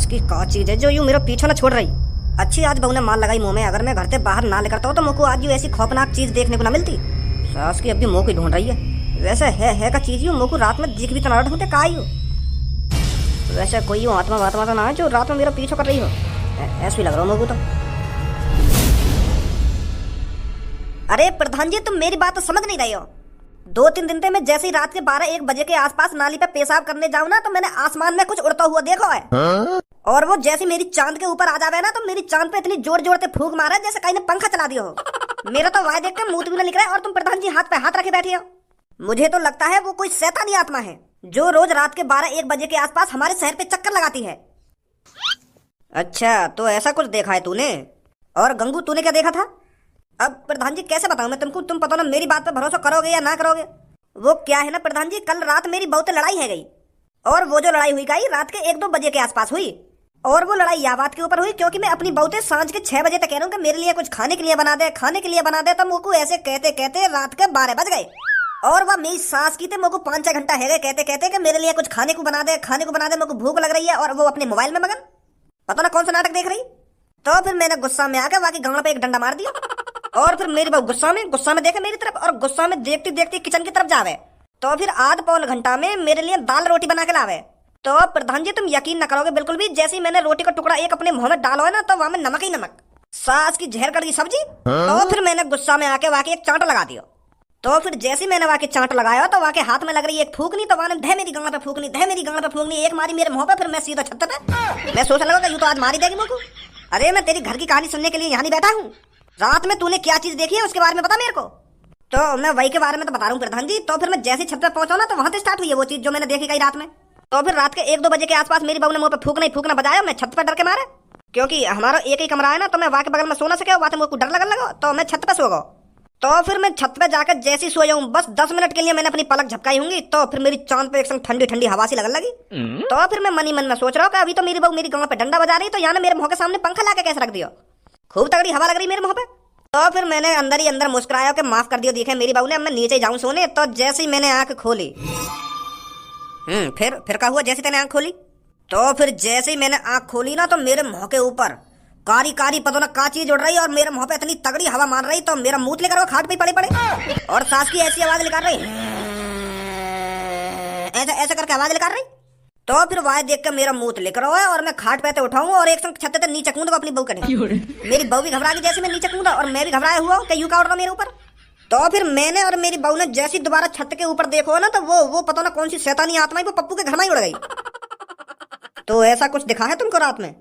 सास की का चीज है जो यूं मेरा पीछा न छोड़ रही। अच्छी आज बहू ने माल लगाई मुंह में, अगर मैं घर से बाहर ना निकलता हूँ तो मुझको आज यूं ऐसी खौफनाक चीज देखने को ना मिलती। सास की अब भी मुंह की ढूंढ रही है। वैसे है का चीज यूं मुझको रात में दिख भी तो ना ढूंढते का यूं। वैसे कोई यूं आत्मा वात्मा तो ना है जो रात में मेरा पीछा कर रही हो, ऐसा ही लग रहा हो मुझको तो। अरे प्रधान जी, तुम मेरी बात तो समझ नहीं रहे हो। 2-3 दिन से मैं जैसे ही रात के 12-1 बजे के आसपास नाली पे पेशाब करने जाऊं ना तो मैंने आसमान में कुछ उड़ता हुआ देखा है। और वो जैसे मेरी चांद के ऊपर आ जावे ना तो मेरी चांद पे इतनी जोर जोर से फूंक मारा जैसे कहीं ने पंखा चला दिया हो। मेरा तो वाय देख कर मुंह भी ना निकला है और तुम प्रधान जी हाथ पे हाथ रखे बैठे हो। मुझे तो लगता है वो कोई शैतानी आत्मा है जो रोज रात के 12-1 बजे के आसपास हमारे शहर पे चक्कर लगाती है। अच्छा, तो ऐसा कुछ देखा है तूने? और गंगू, तूने क्या देखा था? अब प्रधान जी कैसे बताऊं मैं तुमको, तुम पता ना मेरी बात पे भरोसा करोगे या ना करोगे। वो क्या है ना प्रधान जी, कल रात मेरी बहुत लड़ाई है गई और वो जो लड़ाई हुई गई रात के 1-2 बजे के आसपास हुई। और वो लड़ाई या बात के ऊपर हुई क्योंकि मैं अपनी बहुते सांझ के 6 बजे तक कह रहा हूँ कि मेरे लिए कुछ खाने के लिए बना दे, खाने के लिए बना दे। तो मुझको ऐसे कहते कहते रात के 12 बज गए और वह मेरी सास की थे मुझको 5-6 घंटा है गए कहते कहते कि मेरे लिए कुछ खाने को बना दे, खाने को बना दे, मुझको भूख लग रही है। और वो अपने मोबाइल में मगन, पता ना कौन सा नाटक देख रही। तो फिर मैंने गुस्सा में आकर बाकी गांव पे एक डंडा मार दिया और फिर मेरी बहू गुस्सा में देखे मेरी तरफ और गुस्सा में देखती देखती किचन की तरफ जावे। तो फिर आध पौन घंटा में मेरे लिए दाल रोटी बना के लावे। तो प्रधान जी तुम यकीन न करोगे बिल्कुल भी, जैसे ही मैंने रोटी का टुकड़ा एक अपने मुंह में डाला है ना तो वहां में नमक ही नमक, सास की जहर कड़ी सब्जी। तो फिर मैंने गुस्सा में आके वाकई एक चांट लगा दिया। तो फिर जैसे मैंने वाकई चांट लगाया तो वाकई हाथ में लग रही एक फूकनी, तो वहां धे मेरी गांड पे फूकनी, धे मेरी गांड पे फूकनी, एक मारी मेरे मुंह पे। फिर मैं सीधा छत पे, मैं सोचने लगा यूं तो आज मारी देगी मुझको। अरे मैं तेरी घर की कहानी सुनने के लिए यहाँ नहीं बैठा हूँ। रात में तूने क्या चीज देखी है उसके बारे में बता मेरे को। तो मैं वही के बारे में तो बता रहा हूँ प्रधान जी। तो फिर मैं जैसे छत पे पहुंचा ना तो वहां से स्टार्ट हुई है वो चीज जो मैंने देखी गई रात में। तो फिर रात के 1-2 बजे के आसपास मेरी बहू ने मुंह पे फूकना बजाया। मैं छत पर डर के मारे, क्योंकि हमारा एक ही कमरा है ना, तो मैं वहां के बगल में सो ना सके, वहां मुझको डर लगने लगा तो मैं छत पे सो गया। तो फिर मैं छत पे जाकर जैसे ही सोया हूँ बस 10 मिनट के लिए मैंने अपनी पलक झपकाई होंगी तो फिर मेरी चांद पे एक संग ठंडी ठंडी हवा सी लगने लगी। तो फिर मैं मन ही मन में सोच रहा हूँ कि अभी तो मेरी बहू मेरी गांव पे डंडा बजा रही तो यहाँ मेरे मुंह के सामने पंखा लाके कैसे रख दिया, खूब तगड़ी हवा लग रही मेरे मुंह पे। तो फिर मैंने अंदर ही अंदर मुस्कुराया कि माफ कर दियो देखे मेरी बहू ने, अब मैं नीचे जाऊं सोने। तो जैसे ही मैंने आंख खोली, फिर क्या हुआ जैसे तेने आंख खोली? तो फिर जैसे ही मैंने आंख खोली ना तो मेरे मुंह के ऊपर कारी कारी पता ना का चीज उड़ रही और मेरे मुंह पे इतनी तगड़ी हवा मार रही तो मेरा मुंह लेकर वो खाट पे पड़े और सास की ऐसी आवाज निकाल रही, ऐसा करके आवाज निकाल रही। तो फिर वहां देख कर मेरा मुंह लेकर हुआ और मैं खाट पे उठाऊं और एक संग छत पे नीचे कूदा अपनी बहू कने। मेरी बहू भी घबरा गई जैसे मैं नीचे कूदा और मैं भी घबराया हुआ कि यूं का उड़ रहा मेरे ऊपर। तो फिर मैंने और मेरी बहू ने जैसी दोबारा छत के ऊपर देखो ना तो वो पता ना कौन सी शैतानी आत्मा वो पप्पू के घर में ही उड़ गई। तो ऐसा कुछ दिखा है तुमको रात में?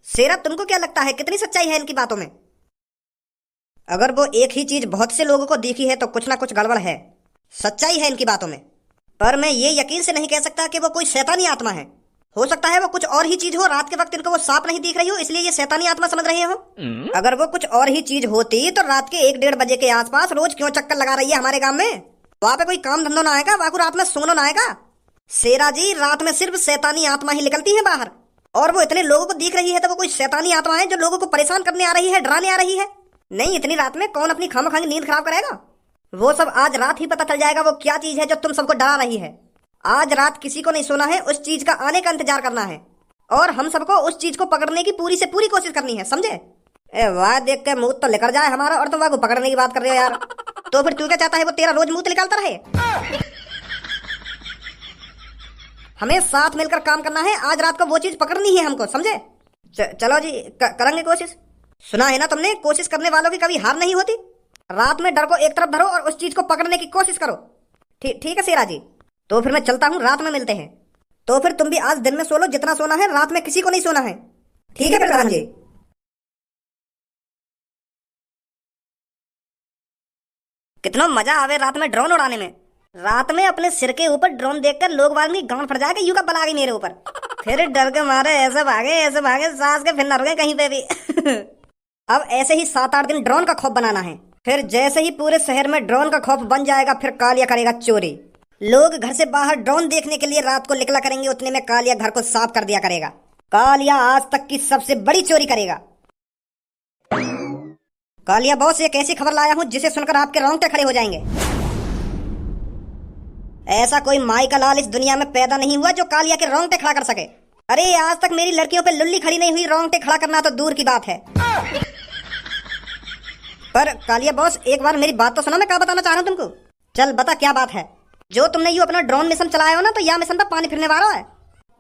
शेरा, तुमको क्या लगता है कितनी सच्चाई है इनकी बातों में? अगर वो एक ही चीज बहुत से लोगों को दिखी है तो कुछ ना कुछ गड़बड़ है, सच्चाई है इनकी बातों में। पर मैं ये यकीन से नहीं कह सकता कि वो कोई शैतानी आत्मा है। हो सकता है वो कुछ और ही चीज हो, रात के वक्त इनको वो सांप नहीं दिख रही हो इसलिए ये शैतानी आत्मा समझ रहे हो। अगर वो कुछ और ही चीज होती तो रात के 1-1:30 बजे के आसपास रोज क्यों चक्कर लगा रही है हमारे गांव में? वहां पे कोई काम धंधो ना आएगा, वहां को रात में सोना ना आएगा। शेरा जी, रात में सिर्फ शैतानी आत्मा ही निकलती है बाहर और वो इतने लोगों को दिख रही है तो वो कोई शैतानी आत्मा है जो लोगों को परेशान करने आ रही है, डराने आ रही है। नहीं, इतनी रात में कौन अपनी खामखांगी नींद खराब करेगा? वो सब आज रात ही पता चल जाएगा वो क्या चीज है जो तुम सबको डरा रही है। आज रात किसी को नहीं सोना है, उस चीज का आने का इंतजार करना है और हम सबको उस चीज को पकड़ने की पूरी से पूरी कोशिश करनी है, समझे? वाह देख के मुंह तो लेकर जाए हमारा और तुम वहां को पकड़ने की बात कर रहे हो यार। तो फिर तू क्या चाहता है वो तेरा रोज मुंह निकालता रहे? हमें साथ मिलकर काम करना है, आज रात को वो चीज पकड़नी है हमको, समझे? चलो जी, करेंगे कोशिश। सुना है ना तुमने, कोशिश करने वालों की कभी हार नहीं होती। रात में डर को एक तरफ धरो और उस चीज को पकड़ने की कोशिश करो। ठीक है शेरा जी, तो फिर मैं चलता हूँ, रात में मिलते हैं। तो फिर तुम भी आज दिन में सो लो जितना सोना है, रात में किसी को नहीं सोना है। ठीक है प्रधान जी। कितना मजा आवे रात में ड्रोन उड़ाने में। रात में अपने सिर के ऊपर ड्रोन देखकर लोग वाली गांड फट जाएगा, यूं का बला गई मेरे ऊपर। फिर डर के मारे ऐसे भागे सास के फिर न रुके कहीं पे भी। अब ऐसे ही 7-8 दिन ड्रोन का खौफ बनाना है। फिर जैसे ही पूरे शहर में ड्रोन का खौफ बन जाएगा फिर कालिया करेगा चोरी। लोग घर से बाहर ड्रोन देखने के लिए रात को निकला करेंगे, उतने में कालिया घर को साफ कर दिया करेगा। कालिया आज तक की सबसे बड़ी चोरी करेगा। कालिया बॉस, एक ऐसी खबर लाया हूं जिसे सुनकर आपके रोंगटे खड़े हो जाएंगे। ऐसा कोई माई का लाल इस दुनिया में पैदा नहीं हुआ जो कालिया के रोंगटे खड़ा कर सके। अरे आज तक मेरी लड़कियों पे लुल्ली खड़ी नहीं हुई, रोंगटे खड़ा करना तो दूर की बात है। पर कालिया बॉस, एक बार मेरी बात तो सुनो, मैं क्या बताना चाह रहा हूँ तुमको। चल बता क्या बात है। जो तुमने यू अपना ड्रोन मिशन चलाया हो ना, तो यह मिशन पे पानी फिरने वाला है।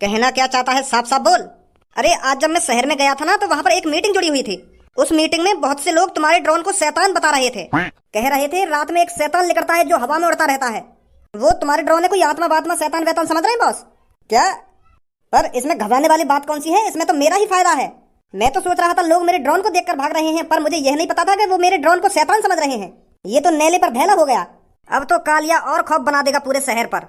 कहना क्या चाहता है, साफ साफ बोल। अरे आज जब मैं शहर में गया था ना, तो वहाँ पर एक मीटिंग जुड़ी हुई थी। उस मीटिंग में बहुत से लोग तुम्हारे ड्रोन को शैतान बता रहे थे। कह रहे थे रात में एक शैतान निकलता है जो हवा में उड़ता रहता है। वो तुम्हारे ड्रोन है कोई आत्मा बात्मा शैतान वैतान समझ रहे हैं बॉस क्या? पर इसमें घबराने वाली बात कौन सी है, इसमें तो मेरा ही फायदा है। मैं तो सोच रहा था लोग मेरे ड्रोन को देखकर भाग रहे हैं, पर मुझे यह नहीं पता था कि वो मेरे ड्रोन को शैतान समझ रहे हैं। ये तो नेले पर भैला हो गया। अब तो कालिया और खौफ बना देगा पूरे शहर पर।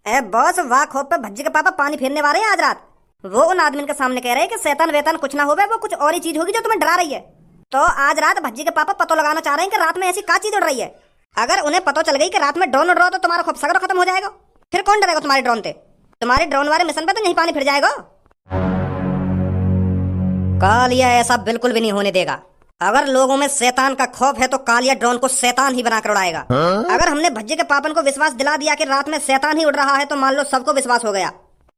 ए बॉस, वाह खौफ पे भज्जी के पापा पानी फेरने वाले हैं आज रात। वो उन आदमी के सामने कह रहे हैं कि शैतान वेतान कुछ ना होवे, वो कुछ और ही चीज होगी जो तुम्हें डरा रही है। तो आज रात भज्जी के पापा पतो लगाना चाह रहे हैं कि रात में ऐसी क्या चीज उड़ रही है। अगर उन्हें पता चल गई कि रात में ड्रोन उड़ रहा हो, तो तुम्हारा खौफ सगरो खत्म हो जाएगा। फिर कौन डरेगा तुम्हारे ड्रोन से? तुम्हारे ड्रोन वाले मिशन पे तो नहीं पानी फिर जाएगा। कालिया ऐसा बिल्कुल भी नहीं होने देगा। अगर लोगों में शैतान का खौफ है तो कालिया ड्रोन को शैतान ही बनाकर उड़ाएगा। अगर हमने भज्जे के पापन को विश्वास दिला दिया कि रात में शैतान ही उड़ रहा है, तो मान लो सबको विश्वास हो गया।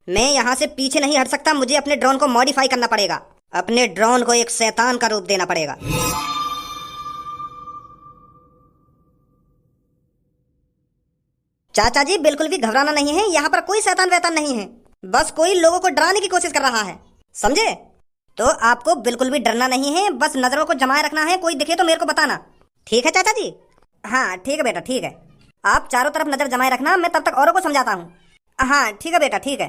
मैं यहाँ से पीछे नहीं हट सकता, मुझे अपने ड्रोन को मॉडिफाई करना पड़ेगा। अपने ड्रोन को एक शैतान का रूप देना पड़ेगा। चाचा जी बिल्कुल भी घबराना नहीं है, यहाँ पर कोई शैतान वैतान नहीं है। बस कोई लोगों को डराने की कोशिश कर रहा है, समझे? तो आपको बिल्कुल भी डरना नहीं है, बस नजरों को जमाए रखना है। कोई दिखे तो मेरे को बताना, ठीक है चाचा जी? हाँ ठीक है बेटा, ठीक है। आप चारों तरफ नजर जमाए रखना, मैं तब तक औरों को समझाता हूँ। हाँ ठीक है बेटा, ठीक है।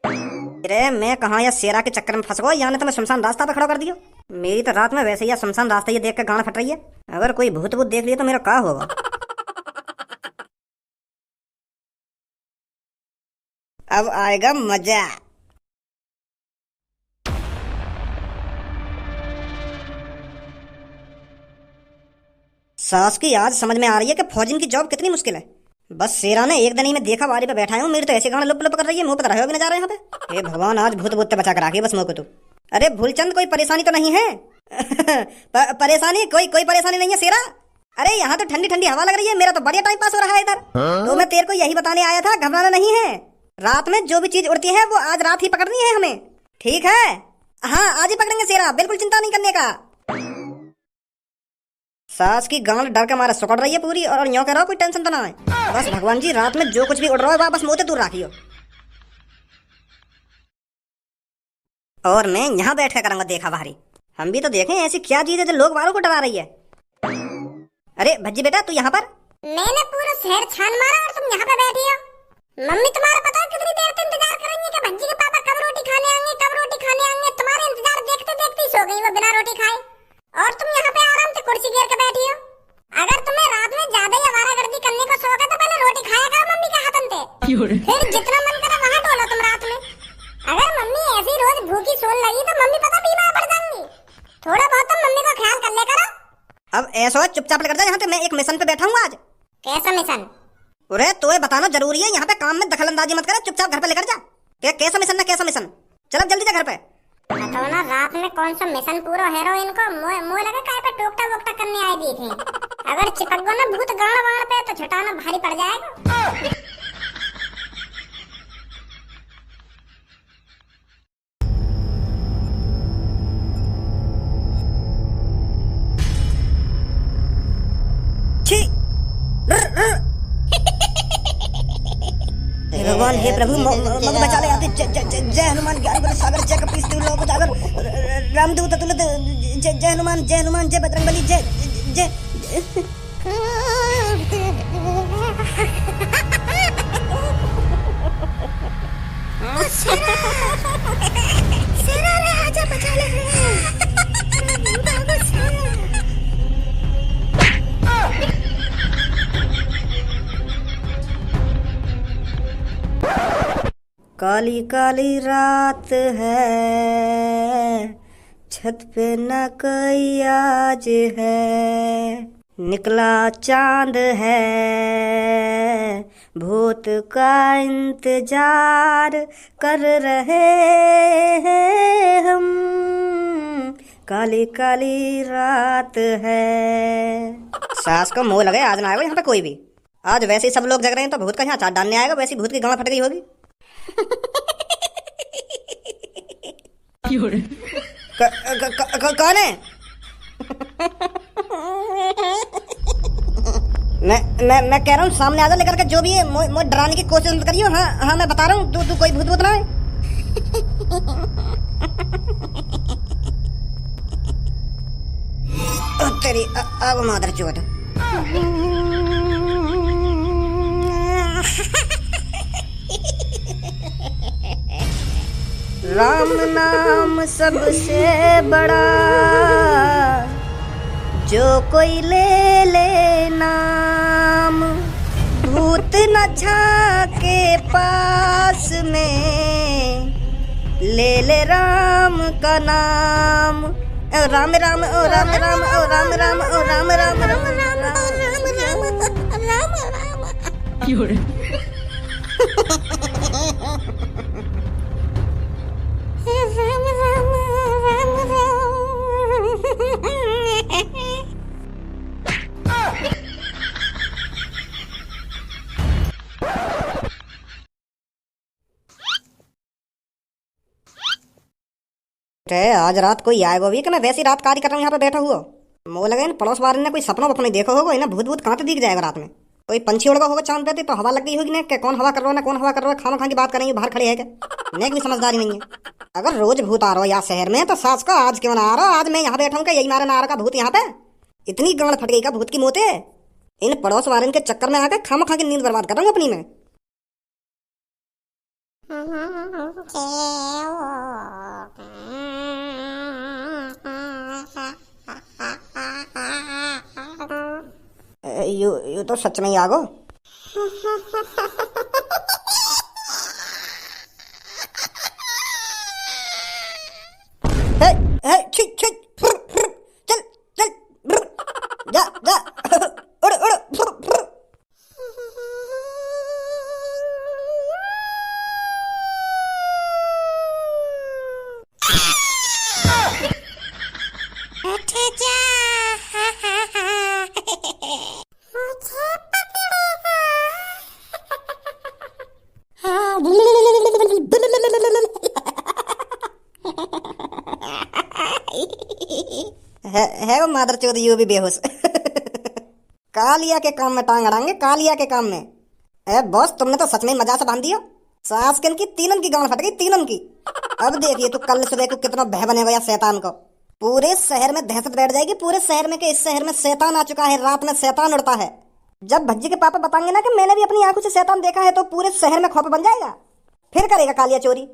अरे मैं कहाँ या शेरा के चक्कर में फंस गया, यहाँ ने तो मैं शमशान रास्ता पे खड़ा कर दियो। मेरी तो रात में वैसे ही शमशान रास्ता ये देख कर गाना फट रही है। अगर कोई भूत भूत देख लिया तो मेरा क्या होगा। अब आएगा मजा। सास की आज समझ में आ रही है कि फौजिन की जॉब कितनी मुश्किल है। बस शेरा ने एक दिन ही मैं देखा बारी पे बैठा हूँ, मेरी तो ऐसे गाना लुप लुप कर रही है, मुंह पे रहे भी ना जा रहे यहाँ पे। हे भगवान, आज भूत भूत बचा कर रखी बस मुँह को तू। अरे भूलचंद, कोई परेशानी तो नहीं है? परेशानी कोई परेशानी नहीं है शेरा। अरे यहाँ तो ठंडी ठंडी हवा लग रही है, मेरा तो बढ़िया टाइम पास हो रहा है इधर। तो मैं तेरे को यही बताने आया था, घबराना नहीं है। रात में जो भी चीज उड़ती है वो आज रात ही पकड़नी है हमें, ठीक है? हाँ आज ही पकड़ेंगे शेरा, बिल्कुल चिंता नहीं करने का। सास की गांड डर के मारे सुकड़ रही है पूरी, और यूं कह रहा हो कोई टेंशन तो ना है। बस भगवान जी, रात में जो कुछ भी उड़ रहा है बस मुँह से दूर रखियो। और मैं यहाँ बैठ कर करूंगा देखा भारी। हम भी तो देखें ऐसी क्या चीज है जो लोग वालों को डरा रही है। अरे भज्जी बेटा, तू यहाँ पर? मैंने पूरा शहर छान मारा और तुम यहाँ पे बैठी हो। मम्मी तुम्हारा पता है कितनी देर से इंतजार कर रही है कि भज्जी के पापा कब रोटी खाने आएंगे, कब रोटी खाने आएंगे। तुम्हारे इंतजार देखते देखते ही सो गई वो बिना रोटी खाए, और तुम यहाँ पे आराम से कुर्सी घेर के बैठी हो। अगर तुम्हें रात में ज्यादा ही आवारागर्दी करने का शौक है तो पहले रोटी खाया करो मम्मी के हाथन से, फिर जितना मन करे वहाँ डोलो तुम रात में। अगर मम्मी ऐसी रोज भूखी सोल लगी तो मम्मी पता बीमार पड़ जाएंगी। थोड़ा बहुत तुम मम्मी को ख्याल कर ले करो। अब ऐसा चुपचाप लग जा, यहाँ पे मैं एक मिशन पे बैठा हूँ आज। कैसा मिशन? अरे तो ये बताना जरूरी है, यहाँ पे काम में दखलंदाजी मत कर, चुपचाप घर पे लेकर जा। कैसा मिशन ना कैसा मिशन? चल अब जल्दी जा घर पे। बताओ ना, रात में कौन सा मिशन पूरा हीरोइन को मुंह लगा काय पे टोकटा वोकटा करने आए दी थी। अगर चिपक गो ना भूत गाड़ वाड़ पे तो छुटाना भारी पड़ जाएगा। भगवान हे प्रभु मग बचा ले आते। जय हनुमान ज्ञान गुण सागर जय कपीस तिहु लोक उजागर रामदूत अतुलित जय हनुमान जय बजरंगबली जय जय। सेना रे आजा बचा ले। काली काली रात है, छत पे न कोई आज है, निकला चांद है, भूत का इंतजार कर रहे हैं हम, काली काली रात है। सास को मोह लगे आज ना आएगा यहाँ पे कोई भी। आज वैसे ही सब लोग जग रहे हैं तो भूत का यहाँ चाट डालने आएगा, वैसी भूत की गांड फट गई होगी। कौन है? मैं कह रहा हूँ सामने आजा लेकर के, जो भी है मुझे डराने की कोशिश मत करियो। हाँ हाँ मैं बता रहा हूँ, तू कोई भूत भूत ना है। तेरी अब मादर चोट। राम नाम सबसे बड़ा, जो कोई ले ले नाम, भूत न झाके पास में, ले ले राम का नाम। ओ राम राम ओ राम राम ओ राम राम ओ राम राम राम राम आज रात कोई आएगा भी कि मैं वैसी रात कार्य कर रहा हूँ यहाँ पे बैठा हुआ। मोह लगे इन पड़ोस वाले ने कोई सपना वपना देखो होगा, इन्हें भूत भूत कहाँ पे दिख जाएगा रात में। कोई पंछी उड़गा होगा चांद पे तो हवा लग गई होगी ना, कौन हवा कर रहा है ना कौन हवा कर रहा है, खाना खा की बात करेंगे बाहर खड़े है क्या। नेक भी समझदारी नहीं है। अगर रोज भूत आ रहा हो यहाँ शहर में तो सास का आज क्यों ना आ रहा, आज मैं यहाँ बैठा हूँ क्या, यही मारे ना आ रहा भूत यहाँ पे। इतनी गांड फट गई का भूत की मोते। इन पड़ोस वाले के चक्कर में आकर खामा खा की नींद बर्बाद कर रहा हूँ अपनी में। यू तो सच में ही आगो। हे हे छी छी चल चल जा जा उड़ उड़। है वो मादर चौध यू भी बेहोश। कालिया के काम में टांग अड़ाएंगे, कालिया के काम में। ए बॉस तुमने तो सच में मजा से बांध दिया। सास की तीनन की गांड फट गई, तीनन की। अब देखिए तू कल सुबह को कितना भय बनेगा या शैतान को। पूरे शहर में दहशत बैठ जाएगी, पूरे शहर में कि इस शहर में शैतान आ चुका है, रात में शैतान उड़ता है। जब भज्जी के पापा बताएंगे ना कि मैंने भी अपनी आंखों से शैतान देखा है, तो पूरे शहर में खौफ बन जाएगा। फिर करेगा कालिया चोरी।